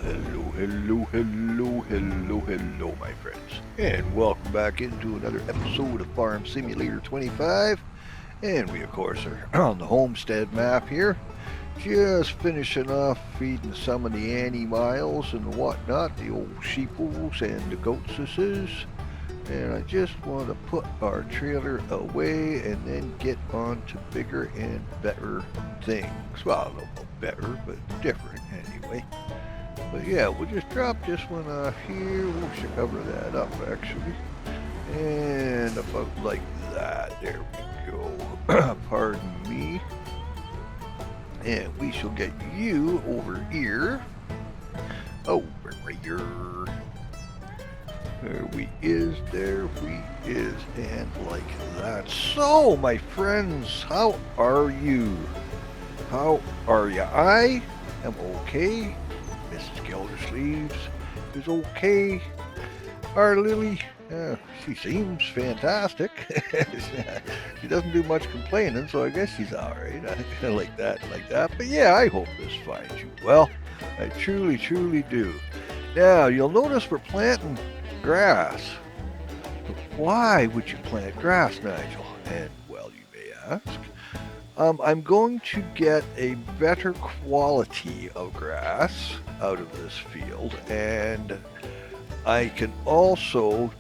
Hello, my friends. And welcome back into another episode of Farm Simulator 25. And we, of course, are on the homestead map here. Just finishing off feeding some of the anti-miles and whatnot, the old sheeples and the goatses. And I just want to put our trailer away and then get on to bigger and better things. Well, I don't know about better, but different anyway. But yeah, we'll just drop this one off here. We should cover that up actually. And about like that. There we go. Pardon me. And we shall get you over here. Over here. There we is, and like that. So, my friends, how are you? How are you? I am okay. Mrs. Gildersleeves is okay. Our Lily, she seems fantastic. She doesn't do much complaining, so I guess she's alright. I like that. But yeah, I hope this finds you well. I truly do. Now, you'll notice we're planting grass. Why would you plant grass, Nigel? And, well, you may ask. I'm going to get a better quality of grass out of this field, and I can also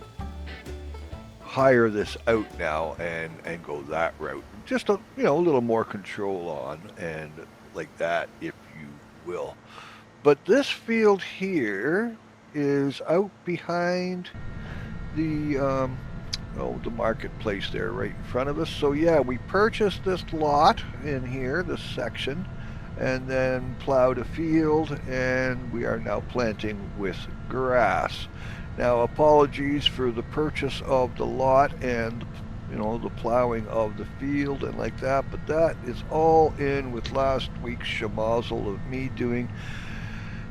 hire this out now and go that route. Just a little more control on and like that, if you will. But this field here is out behind the marketplace there right in front of us. So yeah, we purchased this lot in here, this section, and then plowed a field, and we are now planting with grass. Now, apologies for the purchase of the lot and the plowing of the field and like that, but that is all in with last week's schmozzle of me doing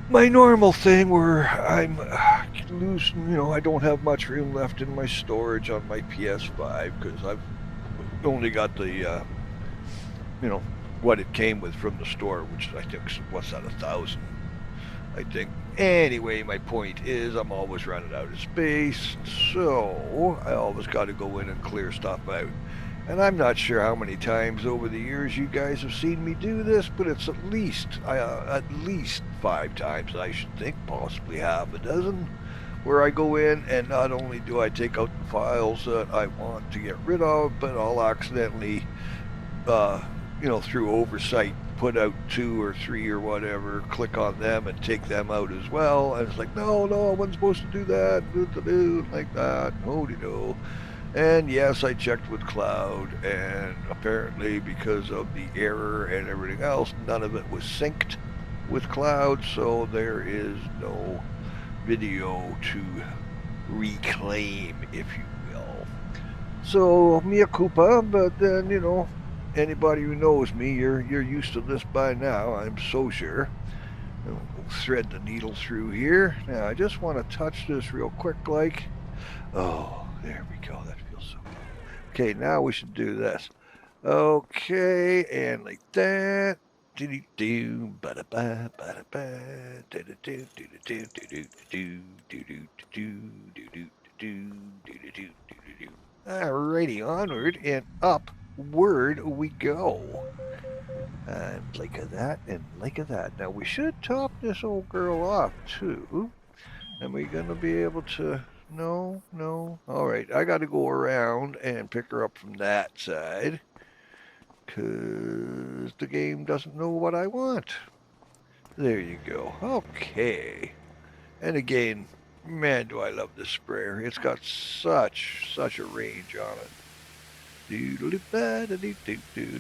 my normal thing where I'm losing, I don't have much room left in my storage on my PS5 because I've only got the, what it came with from the store, which I think, what's that, 1,000, I think. Anyway, my point is I'm always running out of space, so I always got to go in and clear stuff out. And I'm not sure how many times over the years you guys have seen me do this, but it's at least 5 times, I should think, possibly half a dozen, where I go in and not only do I take out the files that I want to get rid of, but I'll accidentally, through oversight, put out 2 or 3 or whatever, click on them and take them out as well. And it's like, no, I wasn't supposed to do that, like that, no. And yes, I checked with Cloud, and apparently because of the error and everything else, none of it was synced with Cloud, so there is no video to reclaim, if you will. So, mea culpa, but then, anybody who knows me, you're used to this by now, I'm so sure. We'll thread the needle through here. Now, I just want to touch this real quick, like. Oh, there we go. That feels so good. Okay, now we should do this. Okay, and like that. Do ba ba ba ba do do do do do do do do do. Alrighty, onward and upward we go. And like that, and like that. Now we should top this old girl off too. And we're gonna be able to. No. Alright, I gotta go around and pick her up from that side. Because the game doesn't know what I want. There you go. Okay. And again, man, do I love this sprayer. It's got such a range on it.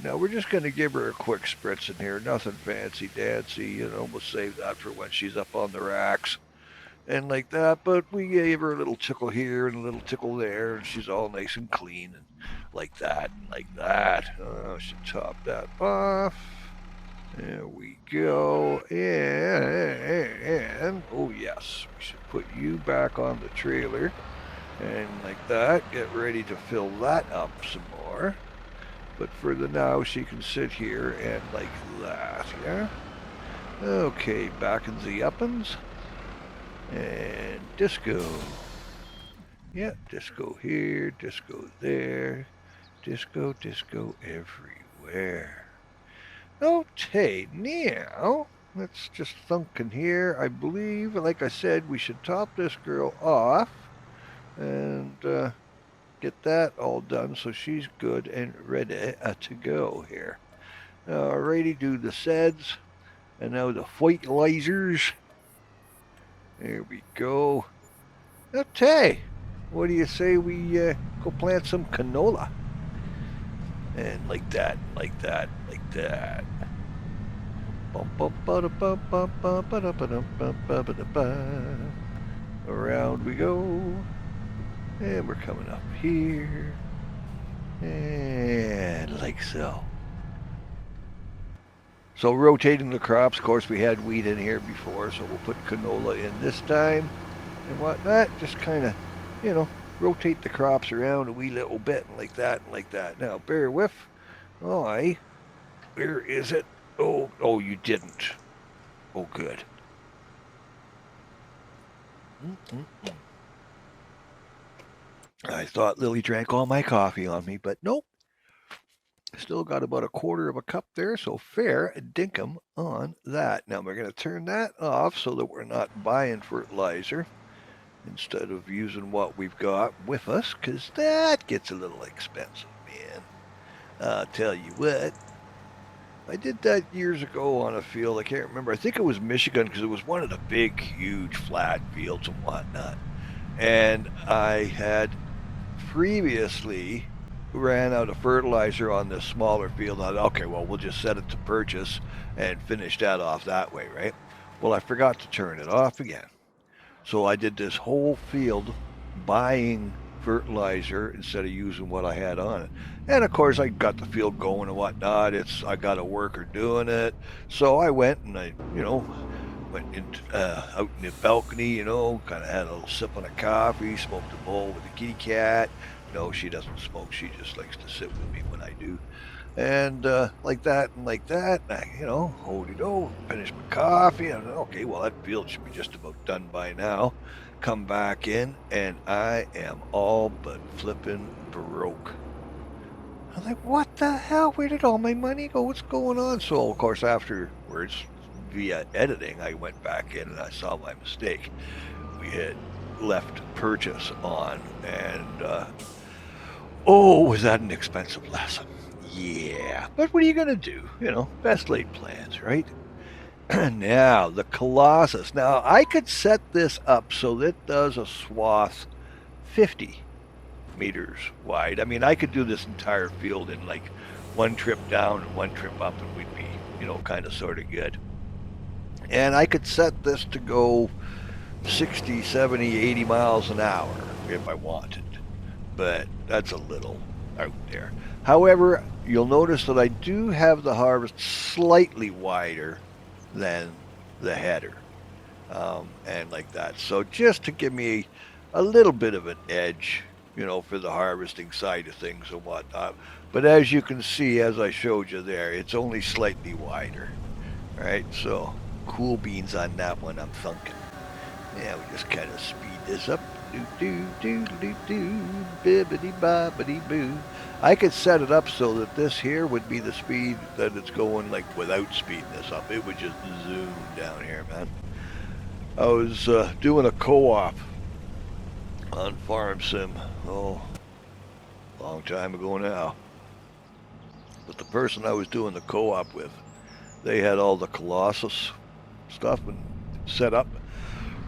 Now we're just going to give her a quick spritz in here. Nothing fancy dancy. We'll save that for when she's up on the racks. And like that, but we gave her a little tickle here and a little tickle there, and she's all nice and clean, and like that, and like that. I should top that off. There we go. And oh yes, we should put you back on the trailer, and like that, get ready to fill that up some more. But for the now, she can sit here and like that, yeah? Okay, back in the uppins. And disco. Yeah, disco here, disco there. Disco, disco everywhere. Okay, now let's just thunk in here. I believe, like I said, we should top this girl off and get that all done so she's good and ready to go here. Alrighty, do the seds and now the fertilizers. There we go. Okay, what do you say we go plant some canola? And like that, like that, like that. Around we go. And we're coming up here. And like so. So rotating the crops, of course we had wheat in here before, so we'll put canola in this time and whatnot. Just kind of, you know, rotate the crops around a wee little bit and like that and like that. Now, bear with. Oh, where is it? Oh, you didn't. Oh, good. I thought Lily drank all my coffee on me, but nope. Still got about a quarter of a cup there, so fair dinkum on that. Now we're going to turn that off so that we're not buying fertilizer instead of using what we've got with us, because that gets a little expensive, man. I'll tell you what. I did that years ago on a field. I can't remember. I think it was Michigan because it was one of the big, huge, flat fields and whatnot. And I had previously ran out of fertilizer on this smaller field. I thought, okay, well, we'll just set it to purchase and finish that off that way, right? Well, I forgot to turn it off again. So I did this whole field buying fertilizer instead of using what I had on it. And of course, I got the field going and whatnot. I got a worker doing it. So I went and I, went out in the balcony, kind of had a little sip on a coffee, smoked a bowl with the kitty cat. No, she doesn't smoke. She just likes to sit with me when I do. And like that and like that, I, hold-de-do, finish my coffee. And okay, well, that field should be just about done by now. Come back in, and I am all but flipping broke. I'm like, what the hell? Where did all my money go? What's going on? So, of course, afterwards, via editing, I went back in and I saw my mistake. We had left purchase on, and was that an expensive lesson? Yeah, but what are you going to do? Best laid plans, right? Now, the Colossus. Now, I could set this up so that it does a swath 50 meters wide. I mean, I could do this entire field in like one trip down and one trip up, and we'd be, kind of sort of good. And I could set this to go 60, 70, 80 miles an hour if I wanted. But that's a little out there. However, you'll notice that I do have the harvest slightly wider than the header, and like that. So just to give me a little bit of an edge, for the harvesting side of things and whatnot. But as you can see, as I showed you there, it's only slightly wider, right? So cool beans on that one, I'm thinking. Yeah, we just kind of speed this up. Bibbidi-bobbidi-boo. I could set it up so that this here would be the speed that it's going, like, without speeding this up. It would just zoom down here, man. I was doing a co-op on Farm Sim, long time ago now. But the person I was doing the co-op with, they had all the Colossus stuff and set up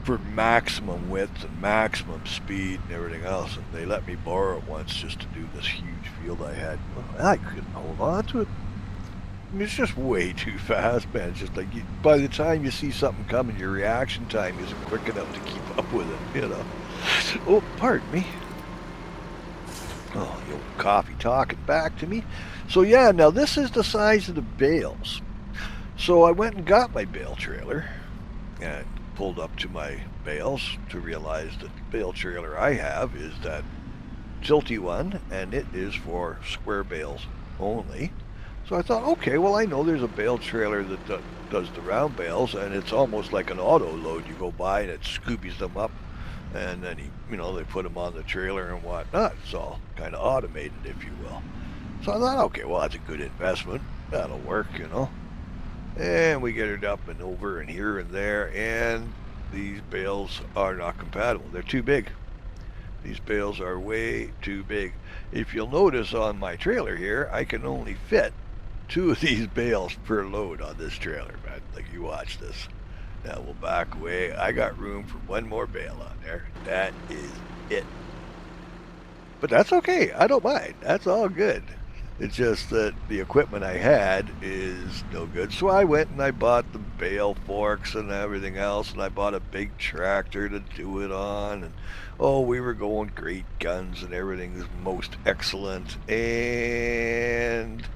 for maximum width and maximum speed and everything else, and they let me borrow it once just to do this huge field I had. I couldn't hold on to it. I mean, it's just way too fast, man. It's just like by the time you see something coming, your reaction time isn't quick enough to keep up with it, Oh, pardon me. Oh, the old coffee talking back to me. So yeah, now this is the size of the bales. So I went and got my bale trailer and pulled up to my bales to realize that the bale trailer I have is that tilty one, and it is for square bales only. So I thought, okay, well, I know there's a bale trailer that does the round bales, and it's almost like an auto load. You go by and it scoobies them up, and then they put them on the trailer and whatnot. It's all kind of automated, if you will. So I thought, okay, well, that's a good investment. That'll work. And we get it up and over and here and there, and these bales are not compatible. They're too big. These bales are way too big. If you'll notice on my trailer here, I can only fit 2 of these bales per load on this trailer, man. Like, you watch this. Now we'll back away. I got room for 1 more bale on there. That is it. But that's okay. I don't mind. That's all good. It's just that the equipment I had is no good. So I went and I bought the bale forks and everything else, and I bought a big tractor to do it on. And we were going great guns, and everything is most excellent. And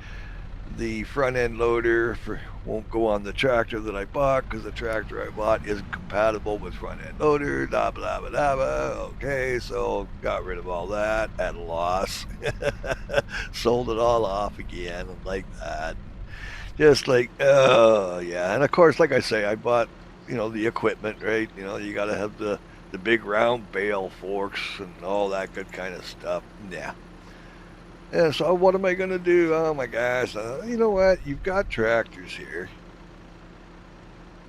the front end loader won't go on the tractor that I bought, because the tractor I bought isn't compatible with front end loader, blah blah blah blah. Okay, so got rid of all that at a loss. Sold it all off again, and like that. Just like, oh yeah. And of course, like I say, I bought the equipment, right? You got to have the big round bale forks and all that good kind of stuff. Yeah. And so what am I going to do? Oh my gosh. You know what? You've got tractors here.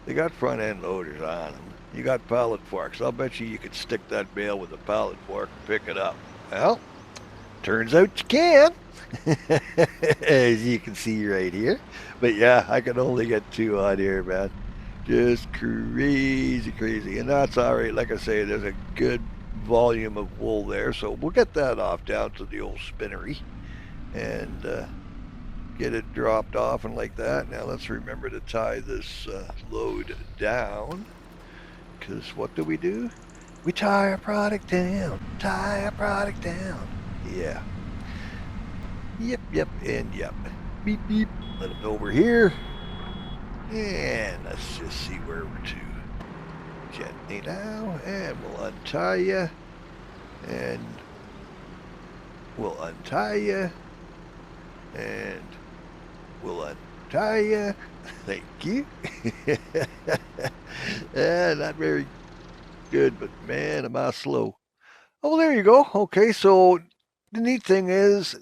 They got front end loaders on them. You got pallet forks. I'll bet you could stick that bale with a pallet fork and pick it up. Well, turns out you can. As you can see right here. But yeah, I can only get 2 on here, man. Just crazy. And that's all right. Like I say, there's a good volume of wool there, so we'll get that off down to the old spinnery and get it dropped off and like that. Now let's remember to tie this load down, because what do? We tie our product down. Yeah. Yep, and yep. Beep, beep. Let them know we're here. And let's just see where we're to. Gently now, and we'll untie you. And we'll untie you. And we'll untie you. Thank you. Not very good, but man, am I slow. Oh, there you go. Okay, so the neat thing is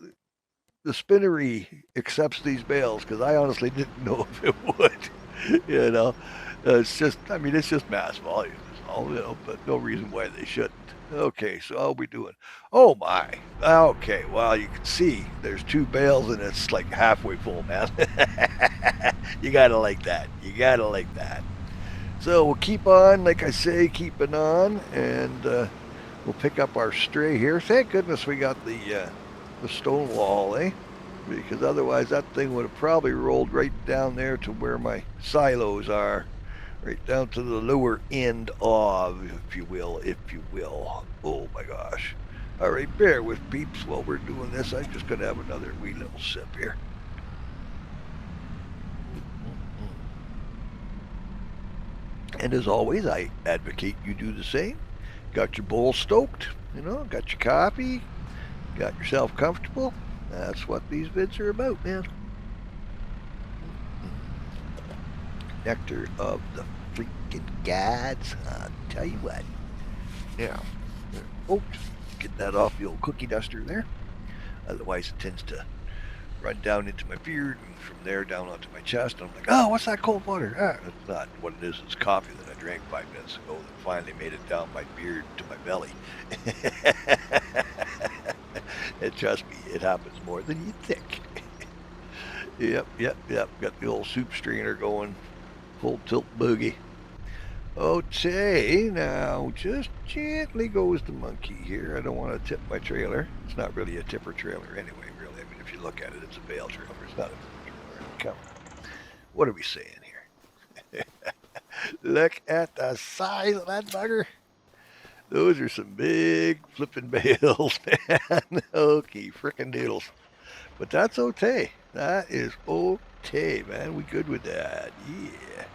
the spinnery accepts these bales, because I honestly didn't know if it would. It's just mass volume is all, but no reason why they shouldn't. Okay, so how are we doing? Oh my. Okay, well, you can see there's 2 bales and it's like halfway full, man. You gotta like that. So we'll keep on, like I say, keeping on, and we'll pick up our stray here. Thank goodness we got the stone wall, because otherwise that thing would have probably rolled right down there to where my silos are, right down to the lower end of, if you will. Oh my gosh. All right, bear with peeps while we're doing this. I'm just gonna have another wee little sip here. And as always, I advocate you do the same. Got your bowl stoked, got your coffee, got yourself comfortable. That's what these vids are about, man. Nectar of the freaking gods. I'll tell you what. Yeah. Oh, get that off the old cookie duster there. Otherwise it tends to run down into my beard and from there down onto my chest. And I'm like, oh, what's that cold water? That's not what it is. It's coffee that I drank 5 minutes ago that finally made it down my beard to my belly. And trust me, it happens more than you think. Yep. Got the old soup strainer going. Full tilt boogie. Okay, now just gently goes the monkey here. I don't want to tip my trailer. It's not really a tipper trailer anyway, really. I mean, if you look at it, it's a bale trailer. It's not a trailer. Come on. What are we saying here? Look at the size of that bugger. Those are some big flipping bales, man. Okay, frickin' doodles. But that's okay. That is okay, man. We good with that. Yeah.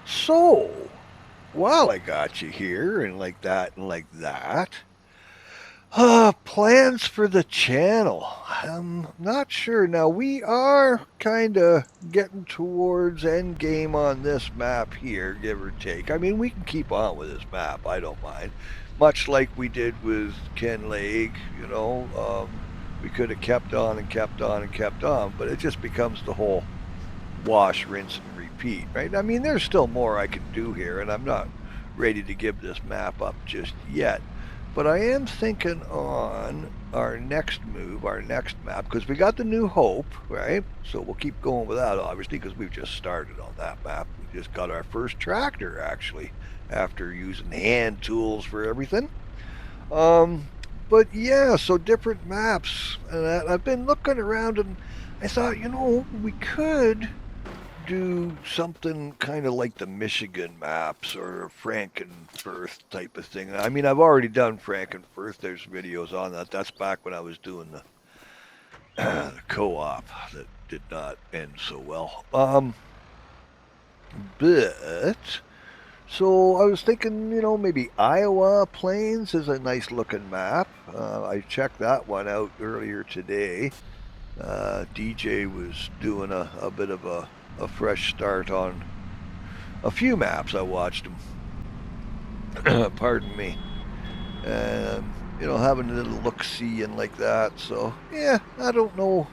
So, while I got you here and like that, Plans for the channel. I'm not sure. Now, we are kind of getting towards end game on this map here, give or take. I mean, we can keep on with this map. I don't mind. Much like we did with Ken Lake, you know. We could have kept on and kept on and kept on, but it just becomes the whole wash, rinse, and repeat, right? I mean, there's still more I can do here, and I'm not ready to give this map up just yet. But I am thinking on our next move, our next map, because we got the New Hope, right? So we'll keep going with that, obviously, because we've just started on that map. We just got our first tractor, actually, after using hand tools for everything. But yeah, so different maps. And I've been looking around, and I thought, you know, we could do something kind of like the Michigan maps or Frankenfurth type of thing. I mean, I've already done Frankenfurth. There's videos on that. That's back when I was doing the co-op that did not end so well. But so I was thinking, you know, maybe Iowa Plains is a nice looking map. I checked that one out earlier today. DJ was doing a bit of a fresh start on a few maps. I watched him. Pardon me. You know, having a little look-see and like that. So, yeah, I don't know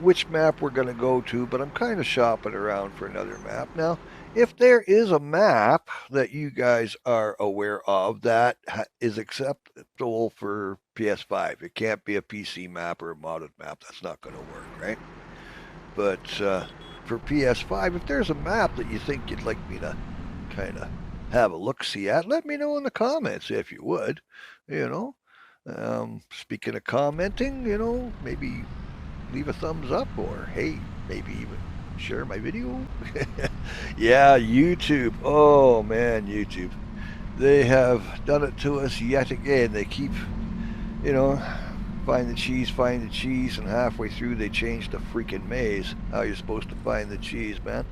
which map we're going to go to, but I'm kind of shopping around for another map. Now, if there is a map that you guys are aware of that is acceptable for PS5, it can't be a PC map or a modded map. That's not going to work, right? But for PS5, if there's a map that you think you'd like me to kind of have a look-see at, let me know in the comments if you would. You know, speaking of commenting, you know, maybe leave a thumbs up, or hey, maybe even share my video. Yeah, YouTube. Oh man, YouTube. They have done it to us yet again. They keep, you know, find the cheese, and halfway through they changed the freaking maze. How you're supposed to find the cheese, man.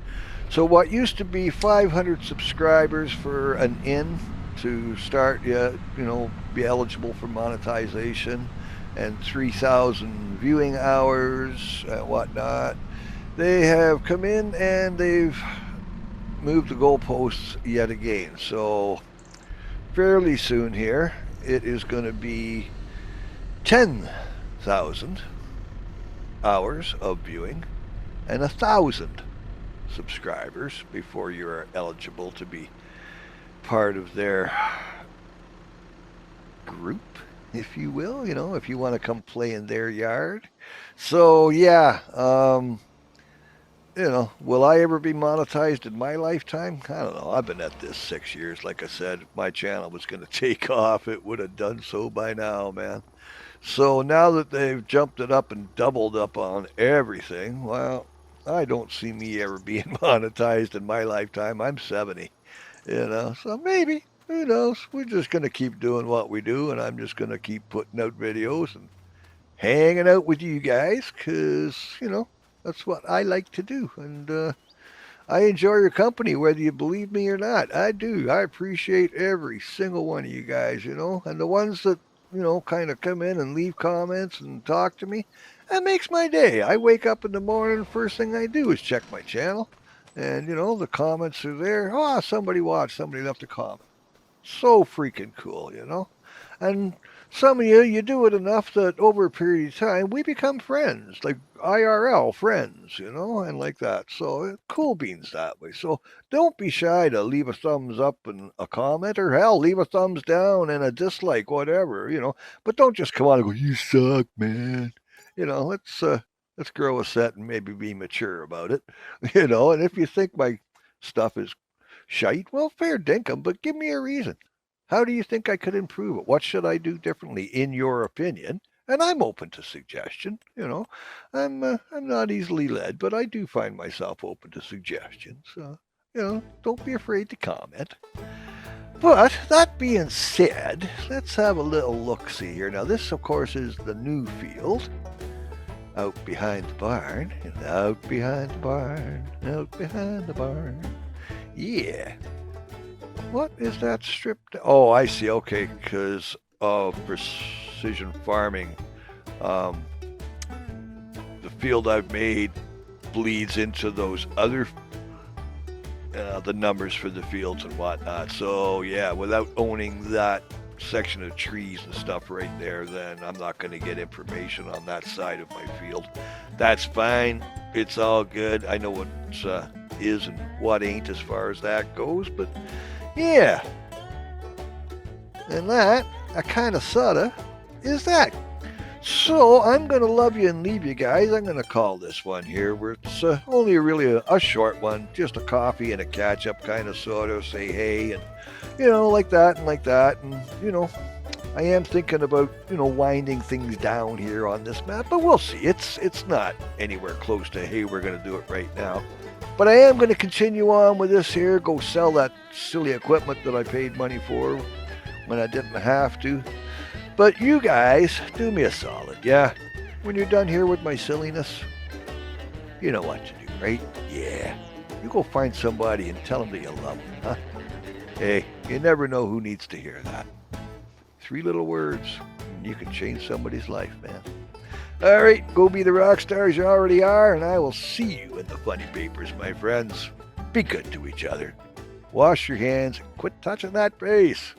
So what used to be 500 subscribers for an in to start, you know, be eligible for monetization, and 3,000 viewing hours and whatnot, they have come in and they've moved the goalposts yet again. So fairly soon here, it is going to be 10,000 hours of viewing and 1,000 subscribers before you are eligible to be part of their group, if you will, you know, if you want to come play in their yard. So yeah, you know, will I ever be monetized in my lifetime? I don't know. I've been at this 6 years. Like I said, if my channel was going to take off, it would have done so by now, man. So now that they've jumped it up and doubled up on everything, well, I don't see me ever being monetized in my lifetime. I'm 70, you know, so maybe, who knows? We're just going to keep doing what we do, and I'm just going to keep putting out videos and hanging out with you guys, because, you know, that's what I like to do. And I enjoy your company, whether you believe me or not. I do. I appreciate every single one of you guys, you know, and the ones that, you know, kind of come in and leave comments and talk to me. That makes my day. I wake up in the morning, first thing I do is check my channel. And, you know, the comments are there. Oh, somebody watched, somebody left a comment. So freaking cool, you know. And some of you, you do it enough that over a period of time, we become friends, like IRL friends, you know, and like that. So cool beans that way. So don't be shy to leave a thumbs up and a comment, or hell, leave a thumbs down and a dislike, whatever, you know. But don't just come on and go, "You suck, man." You know, let's grow a set and maybe be mature about it, you know. And if you think my stuff is shite, well, fair dinkum, but give me a reason. How do you think I could improve it? What should I do differently, in your opinion? And I'm open to suggestion. You know, I'm not easily led, but I do find myself open to suggestions. You know, don't be afraid to comment. But that being said, let's have a little look-see here. Now, this, of course, is the new field. Out behind the barn, and out behind the barn, out behind the barn. Yeah. What is that stripped? Oh, I see. Okay, because of precision farming. The field I've made bleeds into those other the numbers for the fields and whatnot. So yeah, without owning that section of trees and stuff right there, then I'm not going to get information on that side of my field. That's fine. It's all good. I know what is and what ain't as far as that goes, but yeah. And that, I kind of sorta, is that. So I'm going to love you and leave you guys. I'm going to call this one here, where it's only really a short one, just a coffee and a catch-up kind of sort of, say hey, and, like that and like that. And, I am thinking about, winding things down here on this map, but we'll see. It's not anywhere close to, hey, we're going to do it right now. But I am going to continue on with this here, go sell that silly equipment that I paid money for when I didn't have to. But you guys, do me a solid, yeah? When you're done here with my silliness, you know what to do, right? Yeah. You go find somebody and tell them that you love them, huh? Hey, you never know who needs to hear that. 3 little words, and you can change somebody's life, man. All right, go be the rock stars you already are, and I will see you in the funny papers, my friends. Be good to each other. Wash your hands and quit touching that face.